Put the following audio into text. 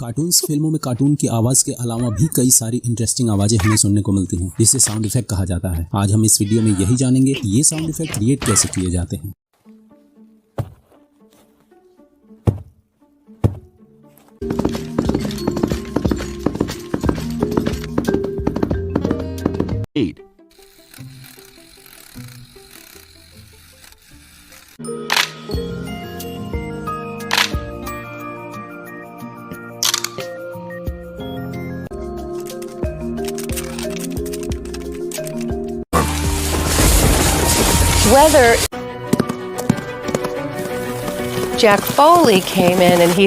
Cartoons फिल्मों में cartoon की आवाज के अलावा भी कई सारी इंटरेस्टिंग आवाजें हमें सुनने को मिलती हैं, जिसे साउंड इफेक्ट कहा जाता है। आज हम इस वीडियो में यही जानेंगे कि ये साउंड इफेक्ट क्रिएट कैसे किए जाते हैं। Whether Jack Foley came in and he